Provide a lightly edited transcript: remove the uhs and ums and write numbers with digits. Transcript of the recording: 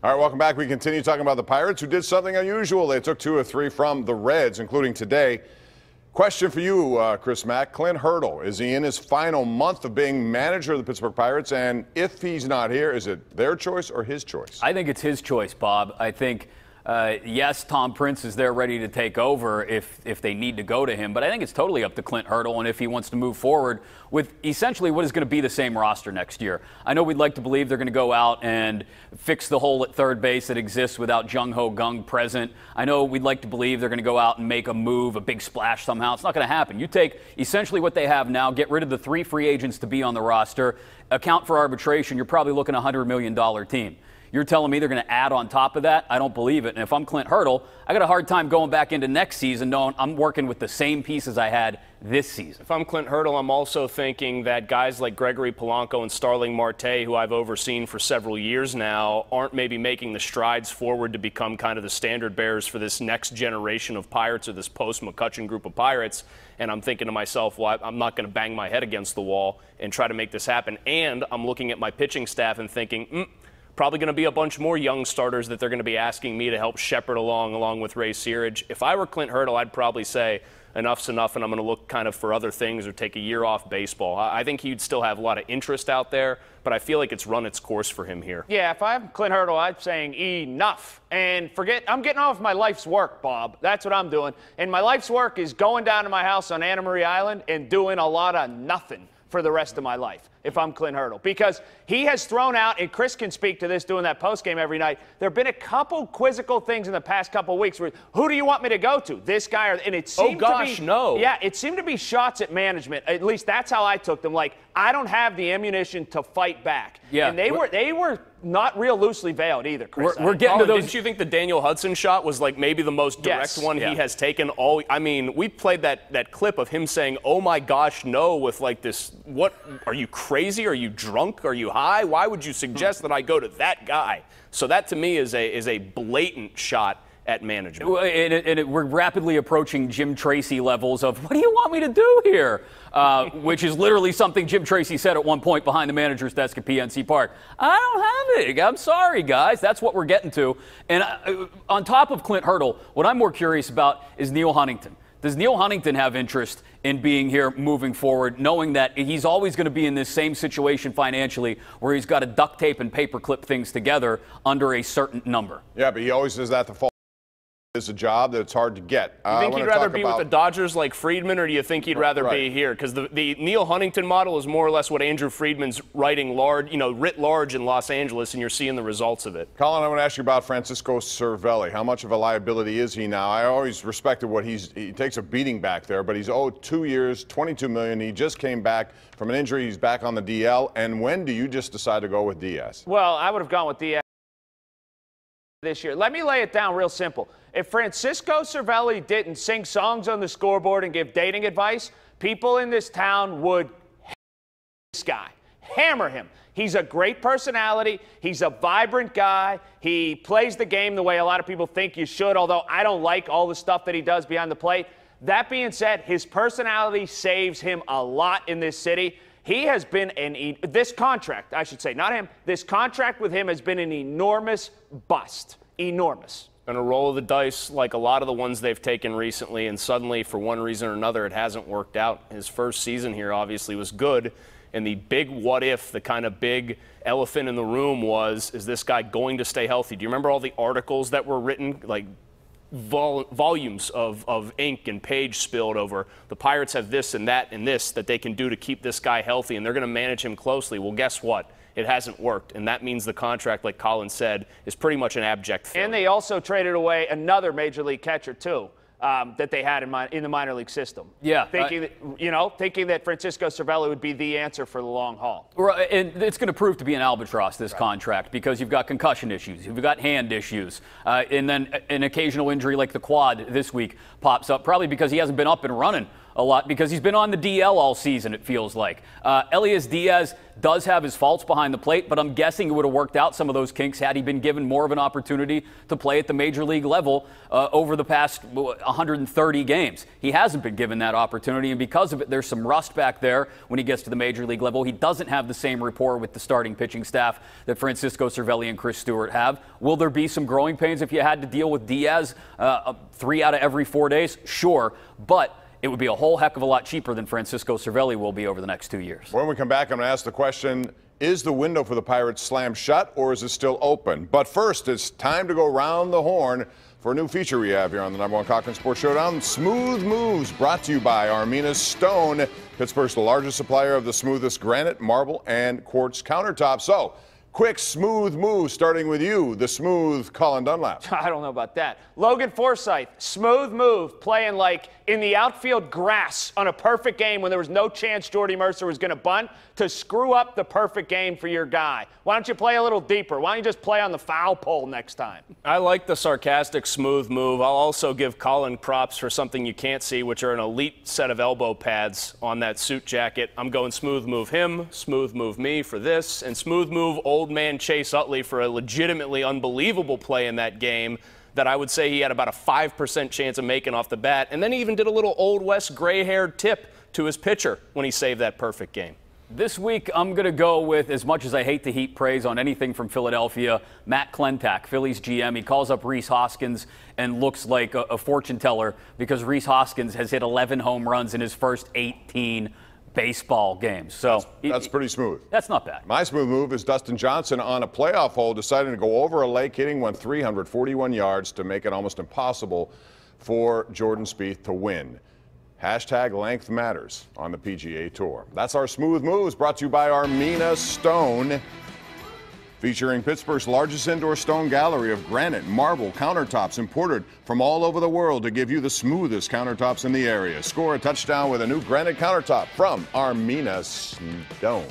All right, welcome back. We continue talking about the Pirates, who did something unusual. They took 2 or 3 from the Reds, including today. Question for you, Chris Mack. Clint Hurdle, is he in his final month of being manager of the Pittsburgh Pirates? And if he's not here, is it their choice or his choice? I think it's his choice, Bob. I think, yes, Tom Prince is there ready to take over if they need to go to him. But I think it's totally up to Clint Hurdle and if he wants to move forward with essentially what is going to be the same roster next year. I know we'd like to believe they're going to go out and fix the hole at third base that exists without Jung Ho Kang present. I know we'd like to believe they're going to go out and make a move, a big splash somehow. It's not going to happen. You take essentially what they have now, get rid of the 3 free agents to be on the roster, account for arbitration, you're probably looking at a $100 million team. You're telling me they're going to add on top of that? I don't believe it. And if I'm Clint Hurdle, I got a hard time going back into next season knowing I'm working with the same pieces I had this season. If I'm Clint Hurdle, I'm also thinking that guys like Gregory Polanco and Starling Marte, who I've overseen for several years now, aren't maybe making the strides forward to become kind of the standard bearers for this next generation of Pirates or this post-McCutchen group of Pirates. And I'm thinking to myself, well, I'm not going to bang my head against the wall and try to make this happen. And I'm looking at my pitching staff and thinking, probably going to be a bunch more young starters that they're going to be asking me to help shepherd along with Ray Searage. If I were Clint Hurdle, I'd probably say enough's enough and I'm going to look kind of for other things or take a year off baseball. I think he'd still have a lot of interest out there, but I feel like it's run its course for him here. Yeah, if I'm Clint Hurdle, I'm saying enough. And forget, I'm getting off my life's work, Bob. That's what I'm doing. And my life's work is going down to my house on Anna Marie Island and doing a lot of nothing for the rest of my life, if I'm Clint Hurdle. Because he has thrown out, and Chris can speak to this doing that postgame every night, there have been a couple quizzical things in the past couple weeks where, who do you want me to go to? This guy? And it seemed no. Yeah, it seemed to be shots at management. At least that's how I took them. Like, I don't have the ammunition to fight back. Yeah. And they were not real loosely veiled either, Chris. We're getting to those. Didn't you think the Daniel Hudson shot was like maybe the most direct one he has taken all? I mean, we played that clip of him saying, "Oh my gosh, no," with like this. What are you crazy? Are you drunk? Are you high? Why would you suggest that I go to that guy? So that to me is a blatant shot at management. We're rapidly approaching Jim Tracy levels of, what do you want me to do here? Which is literally something Jim Tracy said at one point behind the manager's desk at PNC Park. I don't have it. I'm sorry, guys. That's what we're getting to. And on top of Clint Hurdle, what I'm more curious about is Neil Huntington. Does Neil Huntington have interest in being here moving forward, knowing that he's always going to be in this same situation financially where he's got to duct tape and paperclip things together under a certain number? Yeah, but he always does that to fall. It's a job that it's hard to get. You think he'd rather be with the Dodgers like Friedman, or do you think he'd rather be here? Because the Neil Huntington model is more or less what Andrew Friedman's writing writ large in Los Angeles, and you're seeing the results of it. Colin, I want to ask you about Francisco Cervelli. How much of a liability is he now? I always respected what he takes a beating back there, but he's owed 2 years, $22 million. He just came back from an injury. He's back on the DL. And when do you just decide to go with Diaz? Well, I would have gone with Diaz this year. Let me lay it down real simple. If Francisco Cervelli didn't sing songs on the scoreboard and give dating advice, people in this town would hammer this guy. Hammer him. He's a great personality. He's a vibrant guy. He plays the game the way a lot of people think you should, although I don't like all the stuff that he does behind the plate. That being said, his personality saves him a lot in this city. He has been this contract, I should say, not him, this contract with him has been an enormous bust. Enormous. And a roll of the dice like a lot of the ones they've taken recently, and suddenly, for one reason or another, it hasn't worked out. His first season here obviously was good, and the big what if, the kind of big elephant in the room was, is this guy going to stay healthy? Do you remember all the articles that were written, like volumes of ink and page spilled over the Pirates have this and that and this that they can do to keep this guy healthy, and they're going to manage him closely? Well, guess what? It hasn't worked, and that means the contract, like Colin said, is pretty much an abject failure. And they also traded away another major league catcher, too, that they had in the minor league system. Yeah. Thinking that Francisco Cervelli would be the answer for the long haul. Right, and it's going to prove to be an albatross, this contract, because you've got concussion issues, you've got hand issues, and then an occasional injury like the quad this week pops up, probably because he hasn't been up and running a lot because he's been on the DL all season, it feels like. Elias Diaz does have his faults behind the plate, but I'm guessing it would have worked out some of those kinks had he been given more of an opportunity to play at the major league level over the past 130 games. He hasn't been given that opportunity, and because of it, there's some rust back there when he gets to the major league level. He doesn't have the same rapport with the starting pitching staff that Francisco Cervelli and Chris Stewart have. Will there be some growing pains if you had to deal with Diaz 3 out of every 4 days? Sure, but it would be a whole heck of a lot cheaper than Francisco Cervelli will be over the next 2 years. When we come back, I'm going to ask the question, is the window for the Pirates slammed shut or is it still open? But first, it's time to go round the horn for a new feature we have here on the #1 Cochran Sports Showdown. Smooth Moves, brought to you by Armina Stone, Pittsburgh's the largest supplier of the smoothest granite, marble, and quartz countertops. So, quick, smooth move, starting with you, the smooth Colin Dunlap. I don't know about that. Logan Forsythe, smooth move, playing like in the outfield grass on a perfect game when there was no chance Jordy Mercer was going to bunt to screw up the perfect game for your guy. Why don't you play a little deeper? Why don't you just play on the foul pole next time? I like the sarcastic smooth move. I'll also give Colin props for something you can't see, which are an elite set of elbow pads on that suit jacket. I'm going smooth move him, smooth move me for this, and smooth move old man Chase Utley for a legitimately unbelievable play in that game that I would say he had about a 5% chance of making off the bat. And then he even did a little Old West gray-haired tip to his pitcher when he saved that perfect game. This week, I'm going to go with, as much as I hate to heap praise on anything from Philadelphia, Matt Klentak, Phillies GM. He calls up Rhys Hoskins and looks like a fortune teller because Rhys Hoskins has hit 11 home runs in his first 18 baseball games. So that's pretty smooth. That's not bad. My smooth move is Dustin Johnson on a playoff hole, deciding to go over a lake, hitting one 341 yards to make it almost impossible for Jordan Spieth to win. Hashtag length matters on the PGA Tour. That's our smooth moves, brought to you by Armina Stone, featuring Pittsburgh's largest indoor stone gallery of granite, marble, countertops imported from all over the world to give you the smoothest countertops in the area. Score a touchdown with a new granite countertop from Armina Stone.